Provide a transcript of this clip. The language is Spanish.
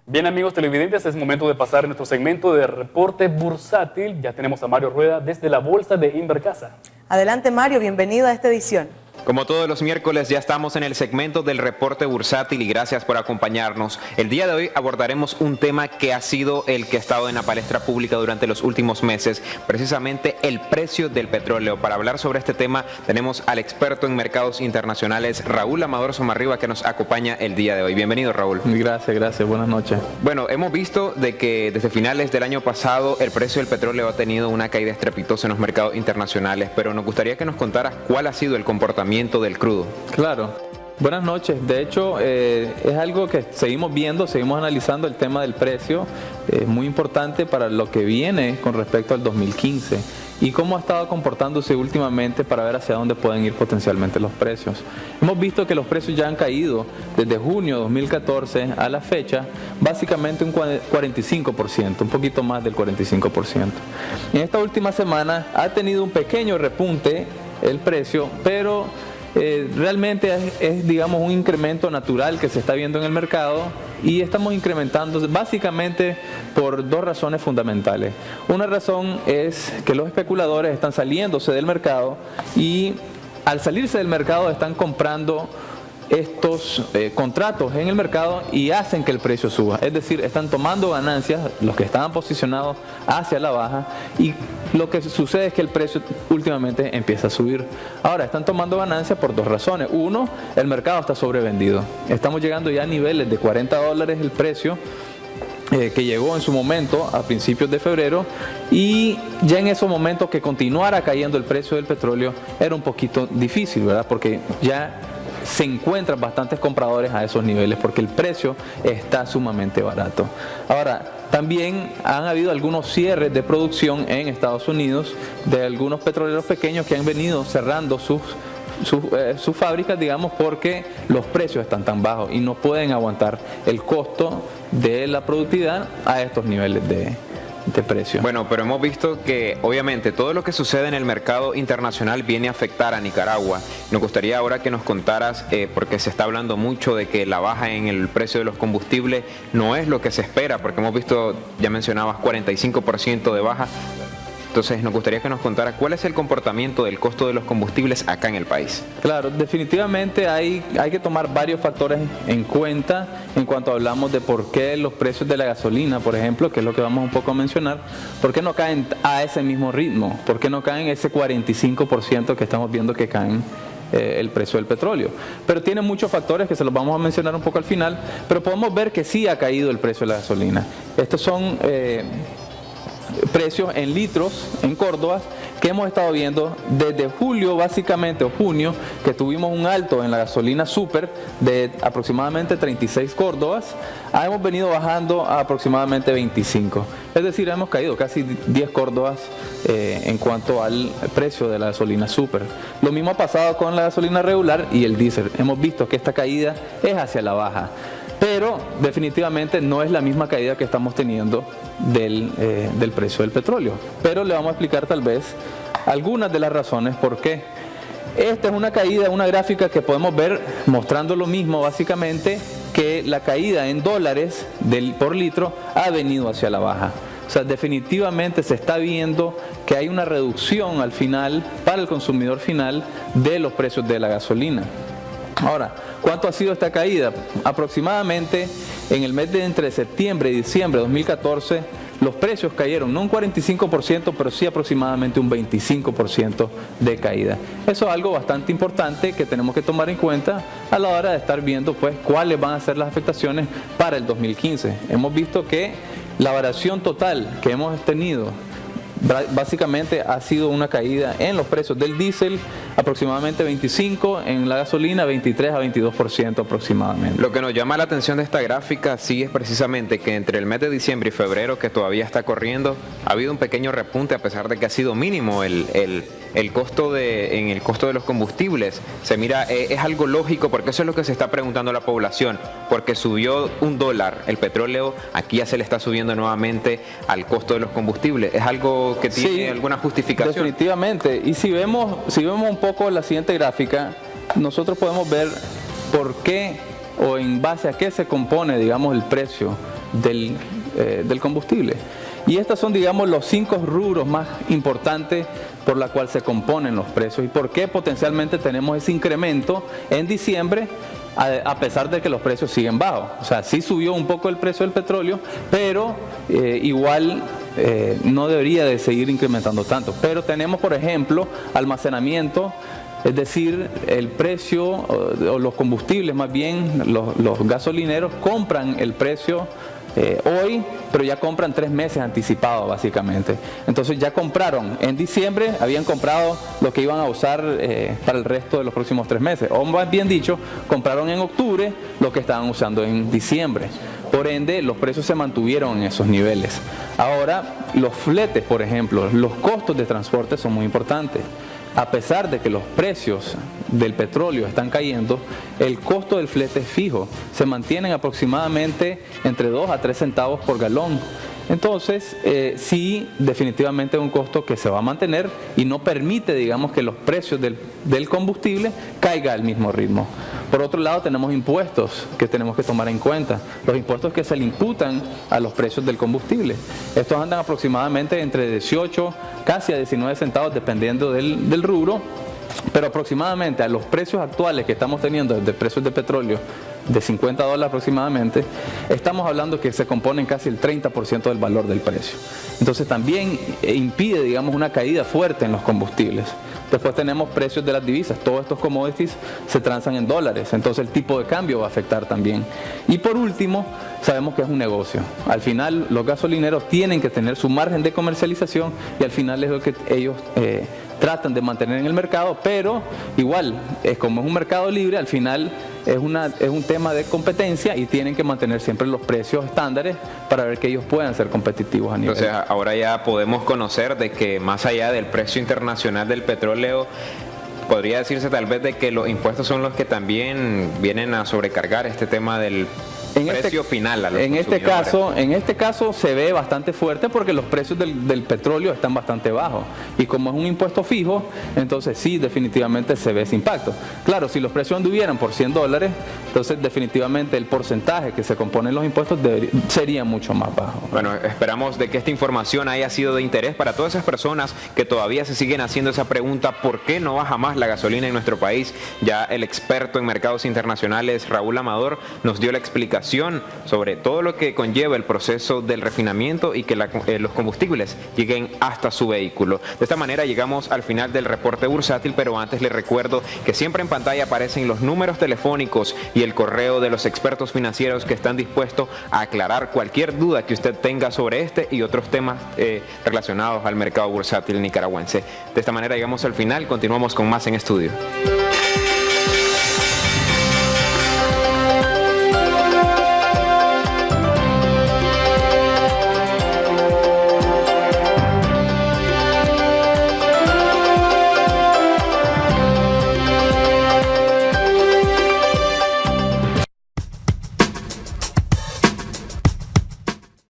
Bien, amigos televidentes, es momento de pasar a nuestro segmento de reporte bursátil. Ya tenemos a Mario Rueda desde la Bolsa de Invercasa. Adelante, Mario, bienvenido a esta edición. Como todos los miércoles, ya estamos en el segmento del reporte bursátil y gracias por acompañarnos. El día de hoy abordaremos un tema que ha sido el que ha estado en la palestra pública durante los últimos meses, precisamente el precio del petróleo. Para hablar sobre este tema tenemos al experto en mercados internacionales, Raúl Amador Somarriba, que nos acompaña el día de hoy. Bienvenido, Raúl. Gracias, buenas noches. Bueno, hemos visto de que desde finales del año pasado el precio del petróleo ha tenido una caída estrepitosa en los mercados internacionales, pero nos gustaría que nos contaras cuál ha sido el comportamiento del crudo. Claro. Buenas noches. De hecho, es algo que seguimos viendo, seguimos analizando el tema del precio, muy importante para lo que viene con respecto al 2015 y cómo ha estado comportándose últimamente para ver hacia dónde pueden ir potencialmente los precios. Hemos visto que los precios ya han caído desde junio de 2014 a la fecha, básicamente un 45%, un poquito más del 45%. En esta última semana ha tenido un pequeño repunte el precio, pero realmente es, digamos, un incremento natural que se está viendo en el mercado y estamos incrementando básicamente por dos razones fundamentales. Una razón es que los especuladores están saliéndose del mercado y al salirse del mercado están comprando estos contratos en el mercado y hacen que el precio suba, es decir, están tomando ganancias los que estaban posicionados hacia la baja y lo que sucede es que el precio últimamente empieza a subir. Ahora, están tomando ganancias por dos razones. Uno, el mercado está sobrevendido, estamos llegando ya a niveles de $40 el precio que llegó en su momento a principios de febrero y ya en esos momentos que continuara cayendo el precio del petróleo era un poquito difícil, ¿verdad? Porque ya se encuentran bastantes compradores a esos niveles porque el precio está sumamente barato. Ahora, también han habido algunos cierres de producción en Estados Unidos de algunos petroleros pequeños que han venido cerrando sus fábricas, digamos, porque los precios están tan bajos y no pueden aguantar el costo de la productividad a estos niveles de precio. Bueno, pero hemos visto que obviamente todo lo que sucede en el mercado internacional viene a afectar a Nicaragua. Nos gustaría ahora que nos contaras, porque se está hablando mucho de que la baja en el precio de los combustibles no es lo que se espera, porque hemos visto, ya mencionabas, 45% de baja. Entonces nos gustaría que nos contara cuál es el comportamiento del costo de los combustibles acá en el país. Claro, definitivamente hay que tomar varios factores en cuenta en cuanto hablamos de por qué los precios de la gasolina, por ejemplo, que es lo que vamos un poco a mencionar, por qué no caen a ese mismo ritmo, por qué no caen ese 45% que estamos viendo que caen el precio del petróleo. Pero tiene muchos factores que se los vamos a mencionar un poco al final, pero podemos ver que sí ha caído el precio de la gasolina. Estos son precios en litros en Córdoba que hemos estado viendo desde julio, básicamente, o junio, que tuvimos un alto en la gasolina super de aproximadamente 36 Córdobas, hemos venido bajando a aproximadamente 25, es decir, hemos caído casi 10 Córdobas en cuanto al precio de la gasolina super. Lo mismo ha pasado con la gasolina regular y el diésel. Hemos visto que esta caída es hacia la baja, pero definitivamente no es la misma caída que estamos teniendo del precio del petróleo. Pero le vamos a explicar tal vez algunas de las razones por qué. Esta es una caída, una gráfica que podemos ver mostrando lo mismo, básicamente, que la caída en dólares por litro ha venido hacia la baja. O sea, definitivamente se está viendo que hay una reducción al final para el consumidor final de los precios de la gasolina. Ahora, ¿cuánto ha sido esta caída? Aproximadamente en el mes de entre septiembre y diciembre de 2014, los precios cayeron, no un 45%, pero sí aproximadamente un 25% de caída. Eso es algo bastante importante que tenemos que tomar en cuenta a la hora de estar viendo pues cuáles van a ser las afectaciones para el 2015. Hemos visto que la variación total que hemos tenido básicamente ha sido una caída en los precios del diésel, aproximadamente 25%, en la gasolina 23 a 22% aproximadamente. Lo que nos llama la atención de esta gráfica sí es precisamente que entre el mes de diciembre y febrero, que todavía está corriendo, ha habido un pequeño repunte a pesar de que ha sido mínimo el costo en el costo de los combustibles. Se mira, es algo lógico porque eso es lo que se está preguntando la población, porque subió $1 el petróleo, aquí ya se le está subiendo nuevamente al costo de los combustibles. Es algo que tiene alguna justificación. Definitivamente. Y si vemos un poco la siguiente gráfica, nosotros podemos ver por qué o en base a qué se compone, digamos, el precio del combustible. Y estos son, digamos, los 5 rubros más importantes por la cual se componen los precios y por qué potencialmente tenemos ese incremento en diciembre a pesar de que los precios siguen bajos. O sea, sí subió un poco el precio del petróleo, pero igual no debería de seguir incrementando tanto. Pero tenemos, por ejemplo, almacenamiento, es decir, el precio o los combustibles, más bien los gasolineros compran el precio hoy, pero ya compran 3 meses anticipados básicamente. Entonces ya compraron en diciembre, habían comprado lo que iban a usar para el resto de los próximos 3 meses. O más bien dicho, compraron en octubre lo que estaban usando en diciembre. Por ende, los precios se mantuvieron en esos niveles. Ahora, los fletes, por ejemplo, los costos de transporte son muy importantes. A pesar de que los precios del petróleo están cayendo, el costo del flete es fijo. Se mantienen aproximadamente entre 2 a 3 centavos por galón. Entonces, sí, definitivamente es un costo que se va a mantener y no permite, digamos, que los precios del combustible caigan al mismo ritmo. Por otro lado, tenemos impuestos que tenemos que tomar en cuenta. Los impuestos que se le imputan a los precios del combustible. Estos andan aproximadamente entre 18 casi a 19 centavos dependiendo del rubro, pero aproximadamente a los precios actuales que estamos teniendo de precios de petróleo de $50 aproximadamente, estamos hablando que se componen casi el 30% del valor del precio. Entonces también impide, digamos, una caída fuerte en los combustibles. Después tenemos precios de las divisas, todos estos commodities se transan en dólares, entonces el tipo de cambio va a afectar también. Y por último, sabemos que es un negocio. Al final los gasolineros tienen que tener su margen de comercialización y al final es lo que ellos tratan de mantener en el mercado, pero igual, como es un mercado libre, al final es un tema de competencia y tienen que mantener siempre los precios estándares para ver que ellos puedan ser competitivos a nivel. Entonces ahora ya podemos conocer de que más allá del precio internacional del petróleo, podría decirse tal vez de que los impuestos son los que también vienen a sobrecargar este tema del precio final a los consumidores. En este caso se ve bastante fuerte porque los precios del petróleo están bastante bajos y como es un impuesto fijo, entonces sí, definitivamente se ve ese impacto. Claro, si los precios anduvieran por $100, entonces definitivamente el porcentaje que se compone en los impuestos sería mucho más bajo. Bueno, esperamos de que esta información haya sido de interés para todas esas personas que todavía se siguen haciendo esa pregunta, ¿por qué no baja más la gasolina en nuestro país? Ya el experto en mercados internacionales, Raúl Amador, nos dio la explicación sobre todo lo que conlleva el proceso del refinamiento y que los combustibles lleguen hasta su vehículo. De esta manera llegamos al final del reporte bursátil, pero antes les recuerdo que siempre en pantalla aparecen los números telefónicos y el correo de los expertos financieros que están dispuestos a aclarar cualquier duda que usted tenga sobre este y otros temas relacionados al mercado bursátil nicaragüense. De esta manera llegamos al final, continuamos con más en estudio.